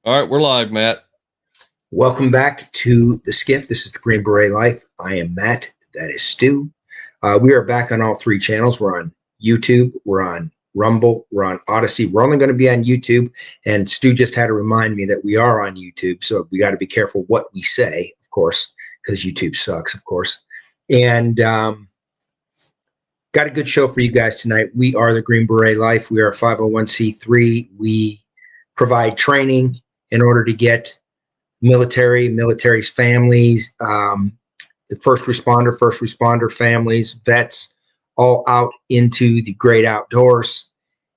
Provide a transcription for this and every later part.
All right, we're live, Matt. Welcome back to the SCIF. This is the Green Beret Life. I am Matt. That is Stu. We are back on all three channels. We're on YouTube. We're on Rumble. We're on Odysee. We're only going to be on YouTube. And Stu just had to remind me that we are on YouTube. So we got to be careful what we say, of course, because YouTube sucks, of course. And got a good show for you guys tonight. We are the Green Beret Life. We are a 501c3. We provide training in order to get military's families, the first responder families, vets, all out into the great outdoors.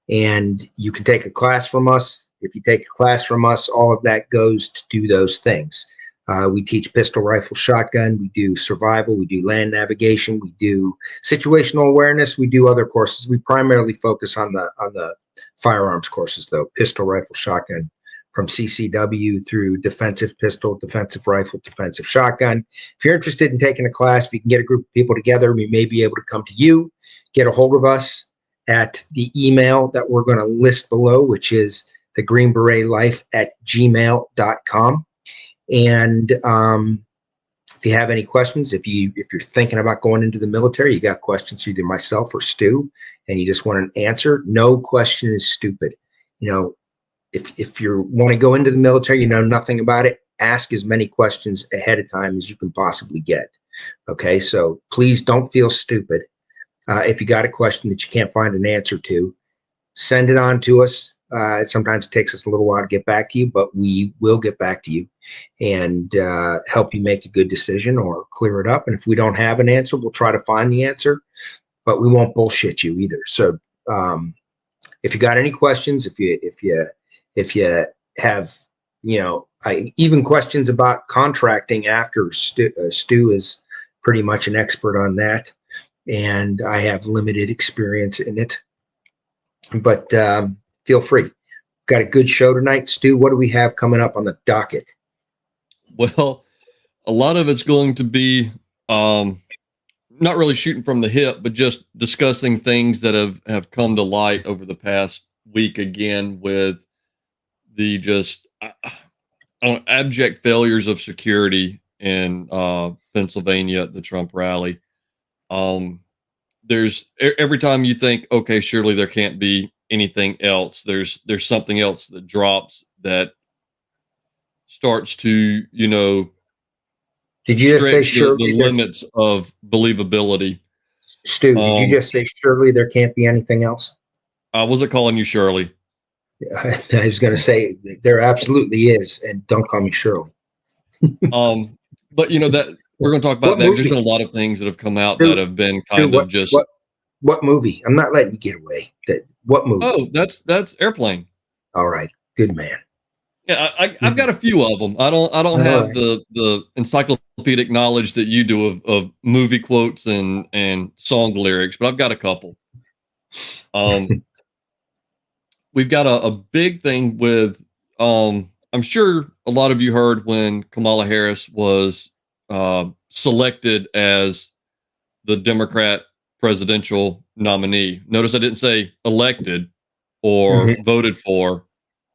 And you can take a class from us. If you take a class from us, all of that goes to do those things. We teach pistol, rifle, shotgun. We do survival. We do land navigation. We do situational awareness. We do other courses. We primarily focus on the firearms courses, though: pistol, rifle, shotgun, from CCW through defensive pistol, defensive rifle, defensive shotgun. If you're interested in taking a class, if you can get a group of people together, we may be able to come to you, get a hold of us at the email that we're going to list below, which is TheGreenBeretLife@gmail.com. And if you have any questions, if you're thinking about going into the military, you got questions for either myself or Stu, and you just want an answer, no question is stupid. You know, if you want to go into the military, you know nothing about it, ask as many questions ahead of time as you can possibly get. Okay, so please don't feel stupid. If you got a question that you can't find an answer to, send it on to us. Sometimes it takes us a little while to get back to you, but we will get back to you and help you make a good decision or clear it up. And if we don't have an answer, we'll try to find the answer, but we won't bullshit you either. So if you got any questions, if you have, even questions about contracting after, Stu is pretty much an expert on that, and I have limited experience in it. But feel free. Got a good show tonight. Stu, what do we have coming up on the docket? Well, a lot of it's going to be not really shooting from the hip, but just discussing things that have come to light over the past week again with the just abject failures of security in Pennsylvania at the Trump rally. There's every time you think, okay, surely there can't be anything else, there's something else that drops that starts to, did you just say surely the limits of believability? Stu, did you just say surely there can't be anything else? I wasn't calling you Shirley. I was going to say there absolutely is, and don't call me Shirley. But that we're going to talk about that. There's been a lot of things that have come out that have been kind of just. What movie? I'm not letting you get away. What movie? Oh, that's Airplane. All right, good man. Yeah, I've got a few of them. I don't have the encyclopedic knowledge that you do of movie quotes and song lyrics, but I've got a couple. We've got a big thing with, I'm sure a lot of you heard when Kamala Harris was selected as the Democrat presidential nominee. Notice I didn't say elected or voted for.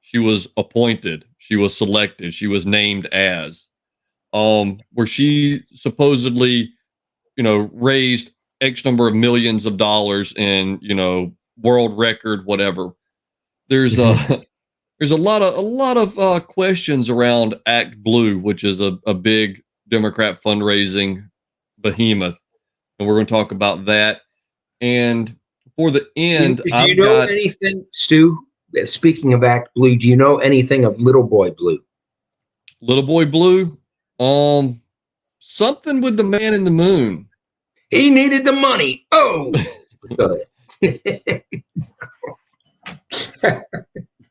She was appointed. She was selected. She was named as, where she supposedly, raised X number of millions of dollars in, world record, whatever. There's a lot of questions around Act Blue, which is a big Democrat fundraising behemoth, and we're going to talk about that. And for the end, do you know anything, Stu? Speaking of Act Blue, do you know anything of Little Boy Blue? Little Boy Blue, something with the man in the moon. He needed the money. Oh, go ahead.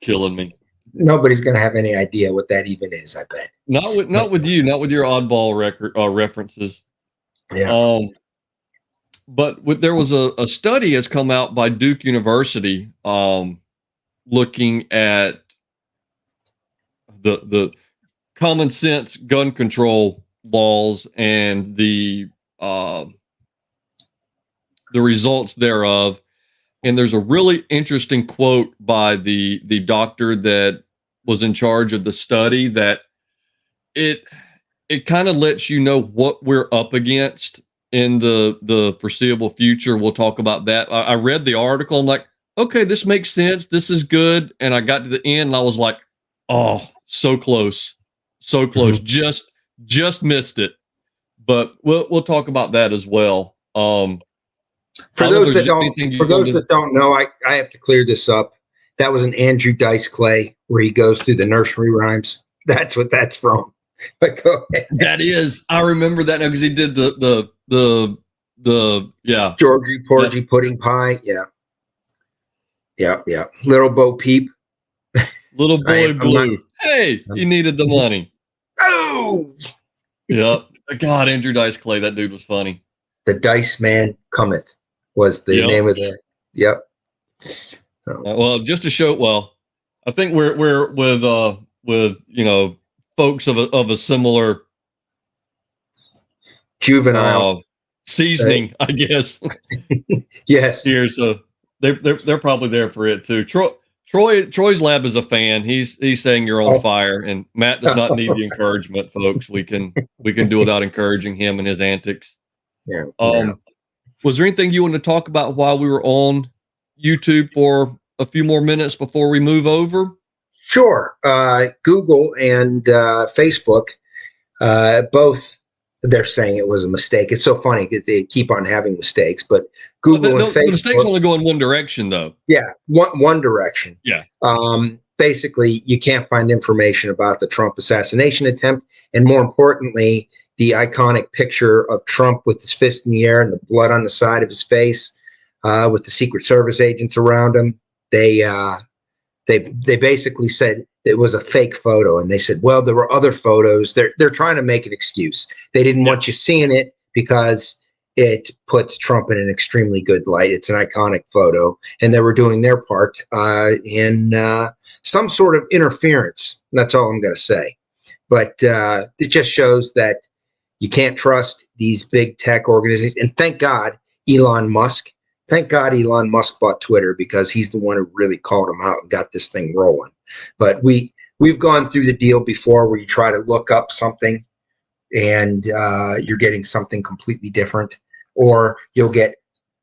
Killing me. Nobody's gonna have any idea what that even is, I bet. Not with you, not with your oddball references. Yeah. But there was a study has come out by Duke University, looking at the common sense gun control laws and the results thereof. And there's a really interesting quote by the doctor that was in charge of the study, that it kind of lets you know what we're up against in the foreseeable future. We'll talk about that. I read the article. I'm like, okay, this makes sense. This is good. And I got to the end and I was like, oh, so close, so close. Just missed it. But we'll talk about that as well. For those that don't know, I have to clear this up. That was an Andrew Dice Clay where he goes through the nursery rhymes. That's what that's from. But go ahead. That is, I remember that now because he did the Georgie Porgy Pudding Pie. Yeah. Little Bo Peep. Little Boy Blue. Hey, he needed the money. Oh, yep. God, Andrew Dice Clay, that dude was funny. The Dice Man Cometh was the name of the. Yep. Well, just to show, I think we're with folks of a similar juvenile seasoning, I guess. Yes. Here, so they're probably there for it too. Troy's lab is a fan. He's saying you're on fire, and Matt does not need the encouragement, folks. We can do without encouraging him and his antics. Yeah. Was there anything you want to talk about while we were on YouTube for a few more minutes before we move over? Sure. Google and Facebook, both, they're saying it was a mistake. It's so funny that they keep on having mistakes, but Google and Facebook. The mistakes only go in one direction, though. Yeah, one direction. Yeah. Basically, you can't find information about the Trump assassination attempt, and more importantly, the iconic picture of Trump with his fist in the air and the blood on the side of his face, with the Secret Service agents around him. They basically said it was a fake photo, and they said, well, there were other photos. They're trying to make an excuse. They didn't want you seeing it because it puts Trump in an extremely good light. It's an iconic photo, and they were doing their part in some sort of interference. That's all I'm going to say. But it just shows that you can't trust these big tech organizations. And thank God, Elon Musk bought Twitter, because he's the one who really called him out and got this thing rolling. But we've gone through the deal before where you try to look up something and you're getting something completely different, or you'll get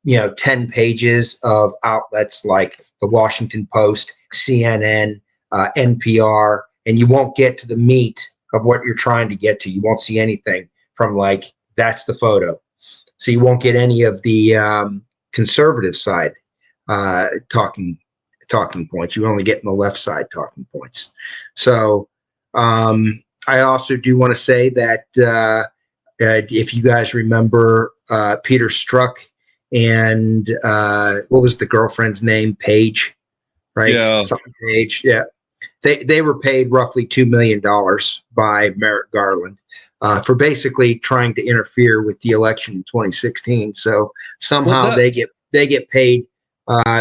10 pages of outlets like the Washington Post, CNN, NPR, and you won't get to the meat of what you're trying to get to. You won't see anything from like, that's the photo. So you won't get any of the conservative side talking points. You only get in the left side talking points. So I also do want to say that if you guys remember Peter Strzok and what was the girlfriend's name? Paige, right? Yeah. Something Paige. Yeah. They were paid roughly $2 million by Merrick Garland for basically trying to interfere with the election in 2016. So somehow they get paid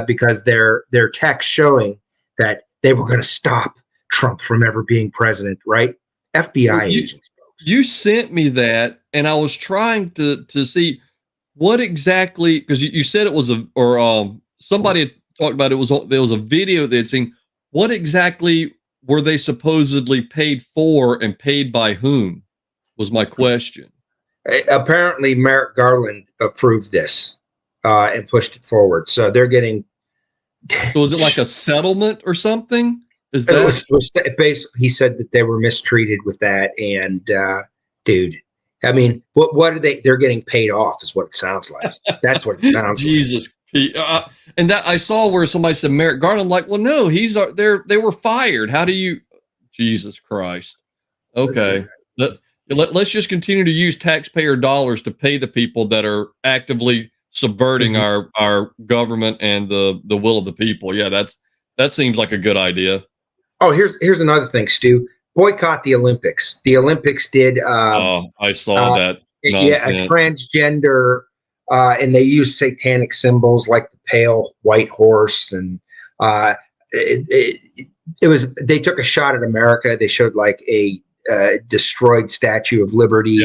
because their text showing that they were going to stop Trump from ever being president, right? FBI agents. You sent me that, and I was trying to see what exactly, because you said it was somebody had talked about there was a video they had seen. What exactly were they supposedly paid for, and paid by whom, was my question. Apparently, Merrick Garland approved this and pushed it forward. So they're getting. So is it like a settlement or something? Is that basically, he said that they were mistreated with that, and dude, I mean, what are they? They're getting paid off, is what it sounds like. That's what it sounds Jesus. Like. And that I saw where somebody said Merrick Garland. I'm like, well, no, they were fired. How do you? Jesus Christ. Okay, let's just continue to use taxpayer dollars to pay the people that are actively subverting our government and the will of the people. Yeah, that seems like a good idea. Oh, here's another thing, Stu. Boycott the Olympics. The Olympics did. I saw that. Yeah, a transgender, and they used satanic symbols like the pale white horse, and it was. They took a shot at America. They showed like a destroyed Statue of Liberty,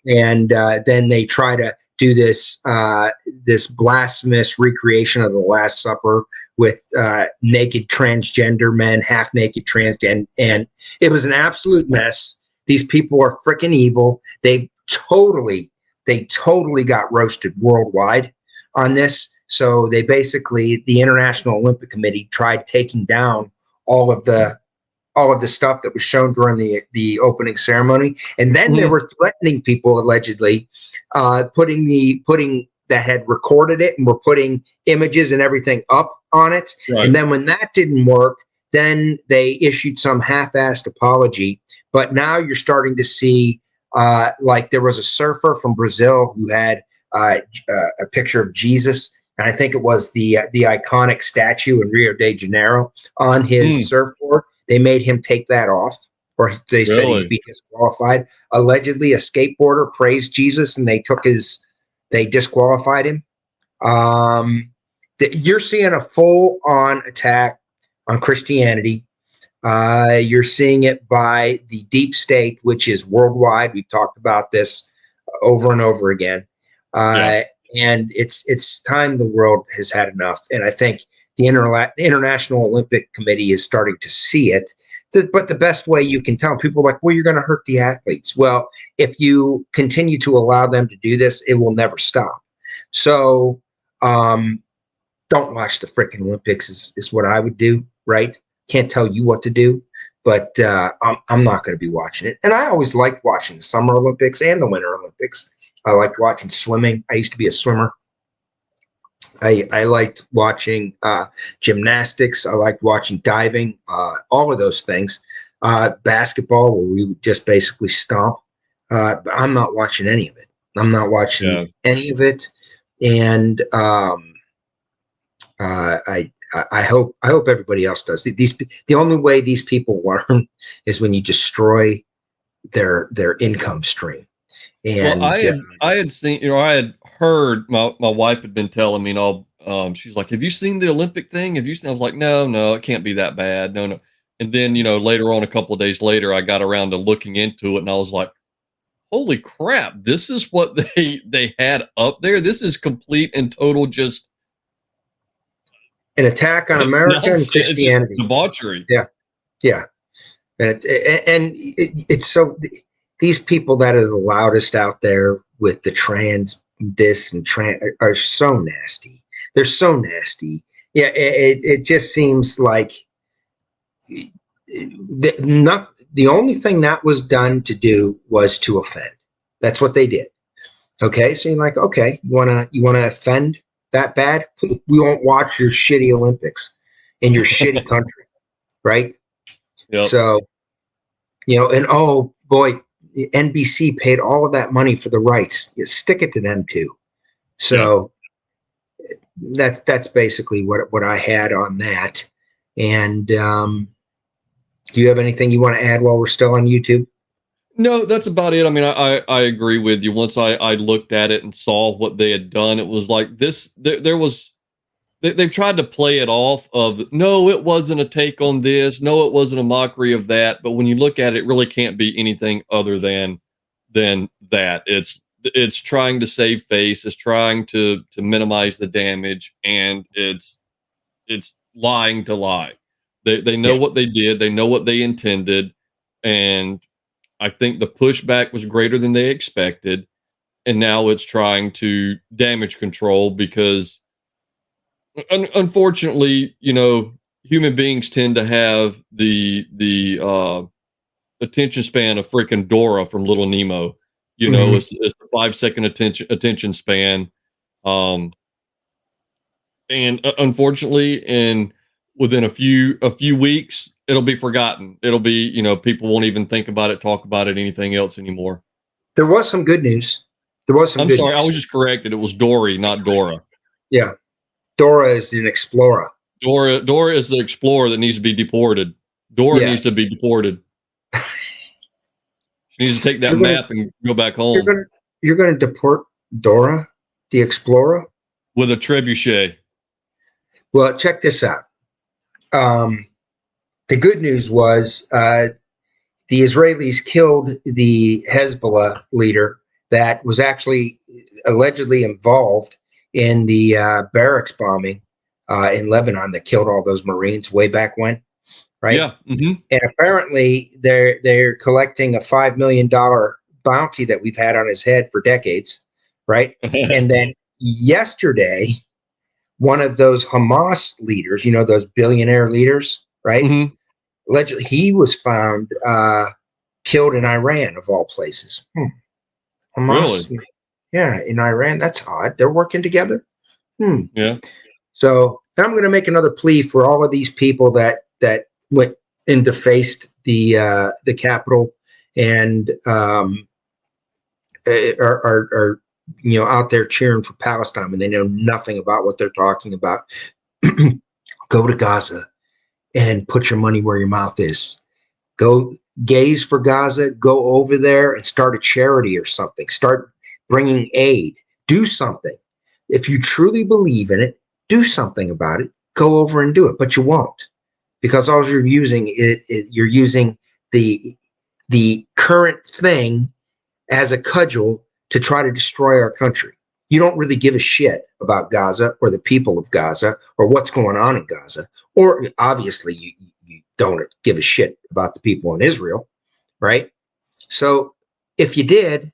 and then they try to do this blasphemous recreation of the Last Supper with naked transgender men, half naked transgender, and it was an absolute mess. These people are freaking evil. They totally got roasted worldwide on this. So they basically, the International Olympic Committee tried taking down all of the stuff that was shown during the opening ceremony, and then they were threatening people allegedly, putting that had recorded it and were putting images and everything up on it. Right. And then when that didn't work, then they issued some half-assed apology. But now you're starting to see, like there was a surfer from Brazil who had a picture of Jesus, and I think it was the iconic statue in Rio de Janeiro on his surfboard. They made him take that off, or they said he'd be disqualified. Allegedly, a skateboarder praised Jesus, and they disqualified him. You're seeing a full-on attack on Christianity. You're seeing it by the deep state, which is worldwide. We've talked about this over and over again. And it's time the world has had enough. And I think the International Olympic Committee is starting to see it. But the best way you can tell people, like, well, you're going to hurt the athletes. Well, if you continue to allow them to do this, it will never stop. So don't watch the freaking Olympics is what I would do, right? Can't tell you what to do, but I'm not going to be watching it. And I always liked watching the Summer Olympics and the Winter Olympics. I liked watching swimming. I used to be a swimmer. I liked watching gymnastics. I liked watching diving, all of those things. Basketball, where we would just basically stomp. But I'm not watching any of it. I'm not watching any of it. And I hope everybody else does. The only way these people learn is when you destroy their income stream. And well, I had seen, I had heard, my wife had been telling me, she's like, have you seen the Olympic thing? Have you seen? I was like, no, it can't be that bad. No. And then, later on, a couple of days later, I got around to looking into it, and I was like, holy crap, this is what they had up there. This is complete and total just an attack on America and Christianity. It's debauchery. Yeah. And it's so, these people that are the loudest out there with the trans this and trans are so nasty. They're so nasty. Yeah, it just seems like the only thing that was done to do was to offend. That's what they did. Okay, so you're like, okay, you wanna offend that bad? We won't watch your shitty Olympics in your shitty country, right? Yep. So, and oh boy, the NBC paid all of that money for the rights. You stick it to them too. So that's basically what I had on that. And do you have anything you want to add while we're still on YouTube? No, that's about it. I mean, I agree with you. Once I looked at it and saw what they had done, it was like this. They've tried to play it off of, no, it wasn't a take on this. No, it wasn't a mockery of that. But when you look at it, it really can't be anything other than that. It's trying to save face. It's trying to minimize the damage, and it's lying to lie. They know what they did. They know what they intended, and I think the pushback was greater than they expected. And now it's trying to damage control because, unfortunately, human beings tend to have the attention span of freaking Dora from Little Nemo. It's the 5-second attention span, and unfortunately, within a few weeks, it'll be forgotten. It'll be, people won't even think about it, talk about it, anything else anymore. There was some good news. I'm sorry, I was just corrected. It was Dory, not Dora. Yeah. Dora is an explorer. Dora is the explorer that needs to be deported. Dora needs to be deported. She needs to take that map and go back home. You're going to deport Dora, the explorer? With a trebuchet. Well, check this out. The good news was the Israelis killed the Hezbollah leader that was actually allegedly involved in the barracks bombing in Lebanon that killed all those Marines way back when, right? Yeah. Mm-hmm. And apparently they're collecting a $5 million bounty that we've had on his head for decades, right? And then yesterday, one of those Hamas leaders, you know, those billionaire leaders, right? Mm-hmm. Allegedly, he was found killed in Iran, of all places. Hamas, Really? yeah, in Iran. That's odd. They're working together. Yeah. So then I'm going to make another plea for all of these people that went and defaced the Capitol and are out there cheering for Palestine when they know nothing about what they're talking about. Go to Gaza and put your money where your mouth is. Go gaze for Gaza. Go over there and start a charity or something. Start bringing aid. Do something. If you truly believe in it, do something about it. Go over and do it, but you won't, because all you're using you're using the current thing as a cudgel to try to destroy our country. You don't really give a shit about Gaza or the people of Gaza or what's going on in Gaza. Or obviously you don't give a shit about the people in Israel, right? So if you did,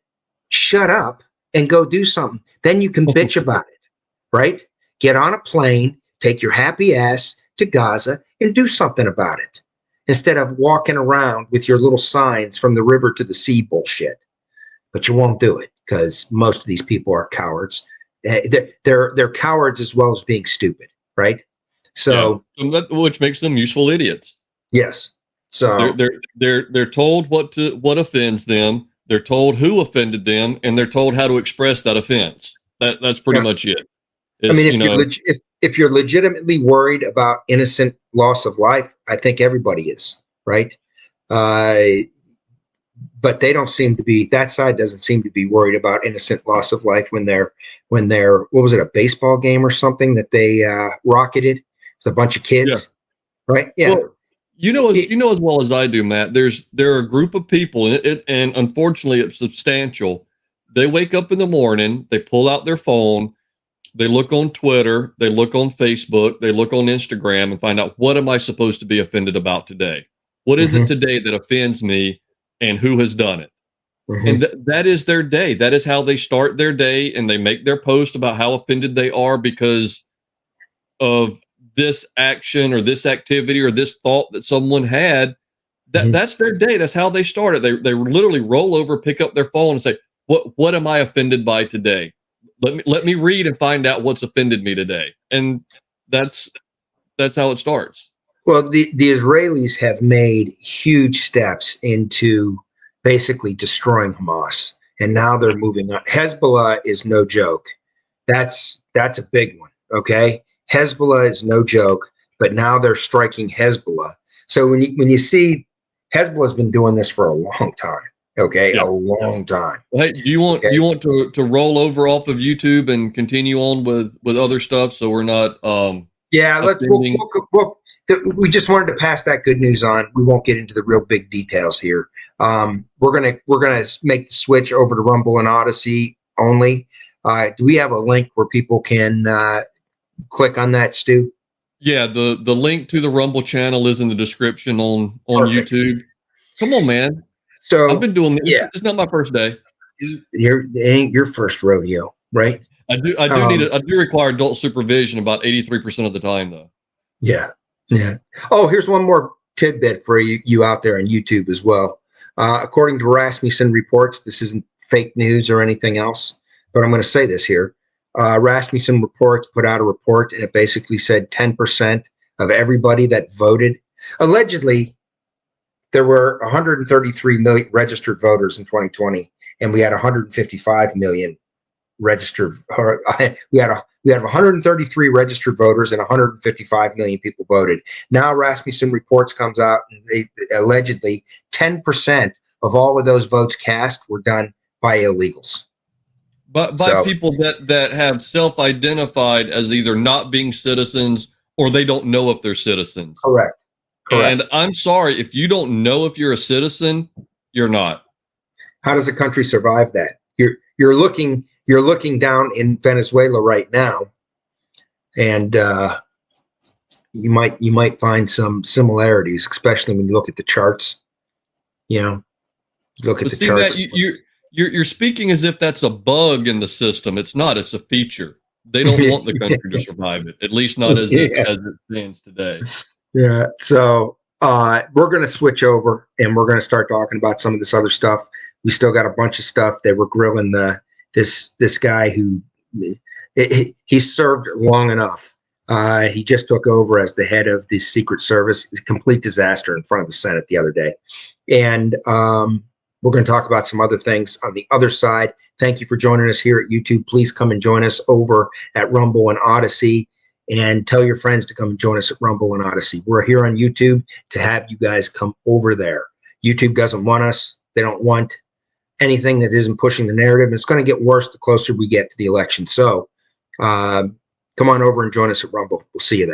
shut up and go do something. Then you can bitch about it, right? Get on a plane, take your happy ass to Gaza and do something about it, instead of walking around with your little signs from the river to the sea bullshit. But you won't do it because most of these people are cowards. They're cowards as well as being stupid, right? So yeah. Which makes them useful idiots. Yes. So they're told what offends them. They're told who offended them, and they're told how to express that offense. That's pretty much it. I mean, if you're legitimately worried about innocent loss of life, I think everybody is, right? But they don't seem to be, that side doesn't seem to be worried about innocent loss of life when they're what was it, a baseball game or something that they rocketed with a bunch of kids, right? Yeah. Well, you know as well as I do, Matt. There are a group of people, and unfortunately, it's substantial. They wake up in the morning, they pull out their phone, they look on Twitter, they look on Facebook, they look on Instagram, and find out, what am I supposed to be offended about today? What is it today that offends me, and who has done it? And that is their day. That is how they start their day, and they make their post about how offended they are because of this action or this activity or this thought that someone had. That's their day. That's how they start it. They literally roll over, pick up their phone, and say, "What am I offended by today? Let me read and find out what's offended me today." And that's how it starts. Well, the Israelis have made huge steps into basically destroying Hamas, and now they're moving on. Hezbollah is no joke. That's a big one. Okay, Hezbollah is no joke, but now they're striking Hezbollah. So when you see, Hezbollah's been doing this for a long time. Okay, a long time. Hey, do you want to roll over off of YouTube and continue on with other stuff, so we're not we just wanted to pass that good news on. We won't get into the real big details here. We're gonna make the switch over to Rumble and Odysee only. Do we have a link where people can click on that, Stu? Yeah, the link to the Rumble channel is in the description on YouTube. Come on, man. So I've been doing this. Yeah. It's not my first day. It ain't your first rodeo, right? I do require adult supervision about 83% of the time, though. Yeah. Oh, here's one more tidbit for you out there on YouTube as well. According to Rasmussen reports, this isn't fake news or anything else, but I'm going to say this here. Rasmussen reports put out a report, and it basically said 10% of everybody that voted. Allegedly, there were 133 million registered voters in 2020, and we had 155 million registered. We had 133 registered voters, and 155 million people voted. Now Rasmussen reports comes out, and they allegedly 10% of all of those votes cast were done by illegals. But by people that have self-identified as either not being citizens or they don't know if they're citizens. Correct. And I'm sorry, if you don't know if you're a citizen, you're not. How does a country survive that? You're looking down in Venezuela right now, and you might find some similarities, especially when you look at the charts. You know, you look at But the see, Matt, charts. you're speaking as if that's a bug in the system. It's not. It's a feature. They don't want the country to survive it, at least not Yeah. as it stands today. Yeah. So we're going to switch over and we're going to start talking about some of this other stuff. We still got a bunch of stuff. They were grilling this guy who he served long enough. He just took over as the head of the Secret Service. It's a complete disaster in front of the Senate the other day. And we're going to talk about some other things on the other side. Thank you for joining us here at YouTube. Please come and join us over at Rumble and Odysee, and tell your friends to come and join us at Rumble and Odysee. We're here on YouTube to have you guys come over there. YouTube doesn't want us. They don't want anything that isn't pushing the narrative. And it's going to get worse the closer we get to the election. So come on over and join us at Rumble. We'll see you there.